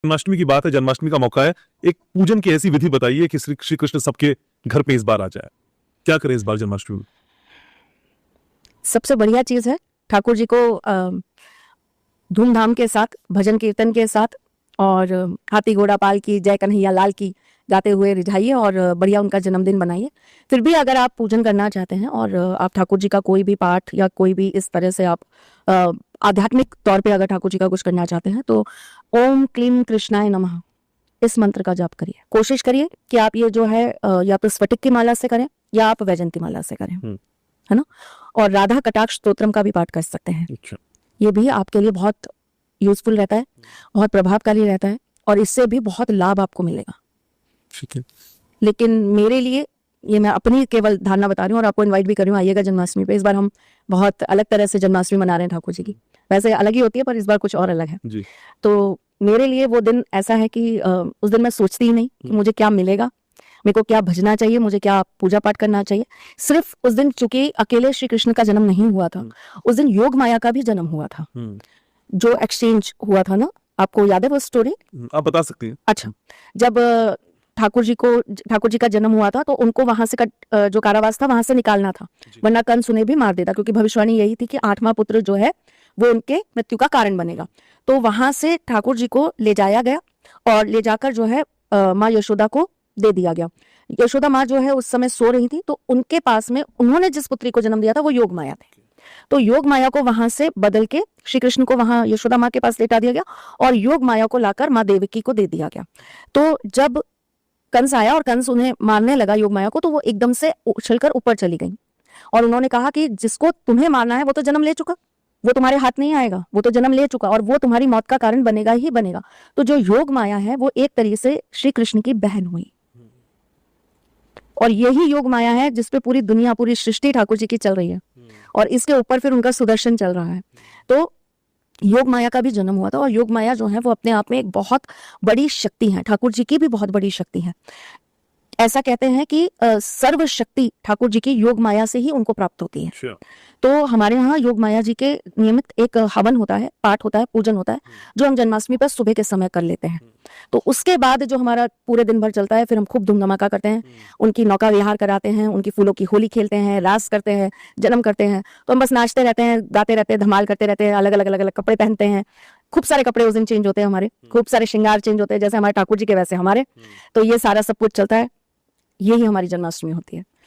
जन्माष्टमी की बात है, जन्माष्टमी का मौका है, एक पूजन की ऐसी विधि बताइए कि श्री कृष्ण सबके घर पे इस बार आ जाए। क्या करें इस बार जन्माष्टमी में? सबसे बढ़िया चीज है ठाकुर जी को धूमधाम के साथ, भजन कीर्तन के साथ और हाथी घोड़ा पाल की, जय कन्हैया लाल की गाते हुए रिझाइए और बढ़िया उनका जन्मदिन बनाइए। फिर भी अगर आप पूजन करना चाहते हैं और आप ठाकुर जी का कोई भी पाठ या कोई भी इस तरह से आप आध्यात्मिक तौर पे अगर ठाकुर जी का कुछ करना चाहते हैं तो ओम क्लीम कृष्णाय नमः इस मंत्र का जाप करिए। कोशिश करिए कि आप ये जो है या तो स्फटिक की माला से करें या आप वैजंती माला से करें, है ना। और राधा कटाक्ष स्तोत्रम का भी पाठ कर सकते हैं। अच्छा। ये भी आपके लिए बहुत यूजफुल रहता है, बहुत प्रभावकारी रहता है और इससे भी बहुत लाभ आपको मिलेगा। ठीक है। लेकिन मेरे लिए ये मैं अपनी केवल धारणा बता रही हूँ और आपको इनवाइट भी कर रही हूँ, आइएगा जन्माष्टमी पे। इस बार हम बहुत अलग तरह से जन्माष्टमी मना रहे हैं ठाकुर जी की। वैसे अलग ही होती है पर इस बार कुछ और अलग है जी। तो मेरे लिए वो दिन ऐसा है कि उस दिन मैं सोचती ही नहीं कि मुझे क्या मिलेगा, मेरे को क्या भजना चाहिए, मुझे क्या पूजा पाठ करना चाहिए। सिर्फ उस दिन चूंकि अकेले श्री कृष्ण का जन्म नहीं हुआ था, उस दिन योग माया का भी जन्म हुआ था। जो एक्सचेंज हुआ था ना, आपको याद है वो स्टोरी? आप बता सकती हैं। अच्छा, जब ठाकुर जी का जन्म हुआ था तो उनको वहां से जो कारावास था वहां से निकालना था, वरना कंस उन्हें भी मार देता, क्योंकि भविष्यवाणी यही थी कि 8वां पुत्र जो है वो उनके मृत्यु का कारण बनेगा। तो वहां से ठाकुर जी को ले जाया गया और ले जाकर जो है माँ यशोदा को दे दिया गया। यशोदा माँ जो है उस समय सो रही थी, तो उनके पास में उन्होंने जिस पुत्री को जन्म दिया था वो योग माया थे। तो योग माया को वहां से बदल के श्री कृष्ण को वहां यशोदा माँ के पास लेटा दिया गया और योग माया को लाकर माँ देवकी को दे दिया गया। तो जब कंस आया और कंस उन्हें मारने लगा योग माया को, तो वो एकदम से उछलकर ऊपर चली गई और उन्होंने कहा कि जिसको तुम्हें मारना है वो तो जन्म ले चुका, वो तुम्हारे हाथ नहीं आएगा, वो तो जन्म ले चुका और वो तुम्हारी मौत का कारण बनेगा ही बनेगा। तो जो योग माया है वो एक तरीके से श्री कृष्ण की बहन हुई और यही योग माया है जिसपे पूरी दुनिया, पूरी सृष्टि ठाकुर जी की चल रही है और इसके ऊपर फिर उनका सुदर्शन चल रहा है। तो योग माया का भी जन्म हुआ था और योग माया जो है वो अपने आप में एक बहुत बड़ी शक्ति है, ठाकुर जी की भी बहुत बड़ी शक्ति है। ऐसा कहते हैं कि सर्व शक्ति ठाकुर जी की योग माया से ही उनको प्राप्त होती है। Sure. तो हमारे यहाँ योग माया जी के नियमित एक हवन होता है, पाठ होता है, पूजन होता है, जो हम जन्माष्टमी पर सुबह के समय कर लेते हैं। तो उसके बाद जो हमारा पूरे दिन भर चलता है, फिर हम खूब धूम धमाका करते हैं, उनकी नौका विहार कराते हैं, उनकी फूलों की होली खेलते हैं, रास करते हैं, जन्म करते हैं। तो हम बस नाचते रहते हैं, गाते रहते हैं, धमाल करते रहते हैं, अलग अलग कपड़े पहनते हैं। खूब सारे कपड़े उस दिन चेंज होते हैं हमारे, खूब सारे श्रृंगार चेंज होते हैं, जैसे हमारे ठाकुर जी के वैसे हमारे। तो ये सारा सब कुछ चलता है, यही हमारी जन्माष्टमी होती है।